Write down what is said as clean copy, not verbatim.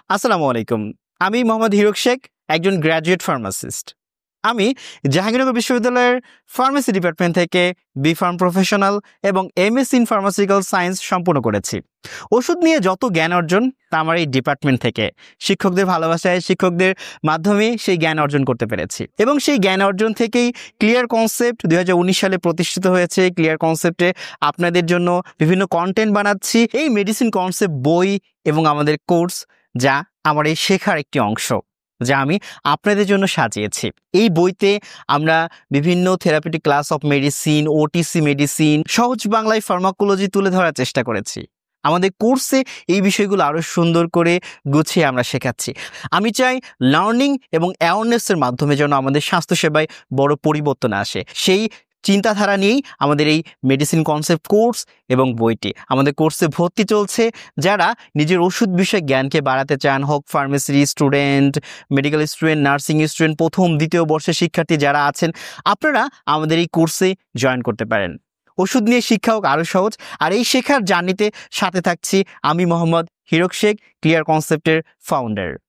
আসসালামু আলাইকুম। আমি মোহাম্মদ হিরক শেখ, একজন গ্র্যাজুয়েট ফার্মাসিস্ট। আমি জাহাঙ্গীরনগর বিশ্ববিদ্যালয়ের ফার্মেসি ডিপার্টমেন্ট থেকে বি-ফার্ম প্রফেশনাল এবং এমএসসি ইন ফার্মাসিউটিক্যাল সায়েন্স সম্পূর্ণ করেছি। ওষুধ নিয়ে যত জ্ঞান অর্জন তা আমার এই ডিপার্টমেন্ট থেকে শিক্ষকদের ভালোবাসায়, শিক্ষকদের মাধ্যমে সেই জ্ঞান অর্জন করতে পেরেছি এবং সেই জ্ঞান অর্জন থেকেই ক্লিয়ার কনসেপ্ট 2019 সালে প্রতিষ্ঠিত হয়েছে। ক্লিয়ার কনসেপ্টে আপনাদের জন্য বিভিন্ন কন্টেন্ট বানাচ্ছি। এই মেডিসিন কনসেপ্ট বই এবং আমাদের কোর্স, যা আমার এই শেখার একটি অংশ, যা আমি আপনাদের জন্য সাজিয়েছি। এই বইতে আমরা বিভিন্ন therapeutic class of medicine, OTC medicine, সহজ বাংলায় ফার্মাকোলজি তুলে ধরার চেষ্টা করেছি। আমাদের কোর্সে এই বিষয়গুলো আরও সুন্দর করে গুছিয়ে আমরা শেখাচ্ছি। আমি চাই লার্নিং এবং অ্যাওয়ারনেসের মাধ্যমে যেন আমাদের স্বাস্থ্যসেবায় বড় পরিবর্তন আসে। সেই চিন্তাধারা নিয়েই আমাদের এই মেডিসিন কনসেপ্ট কোর্স এবং বইটি। আমাদের কোর্সে ভর্তি চলছে যারা নিজের ওষুধ বিষয়ে জ্ঞানকে বাড়াতে চান, হোক pharmacy student, medical student, nursing student, প্রথম দ্বিতীয় বর্ষের শিক্ষার্থী যারা আছেন, আপনারা আমাদের এই কোর্সে জয়েন করতে পারেন। ওষুধ নিয়ে শিক্ষা হোক আরও সহজ। আর এই শেখার জার্নিতে সাথে থাকছি আমি মোহাম্মদ হিরক শেখ, ক্লিয়ার কনসেপ্টের ফাউন্ডার।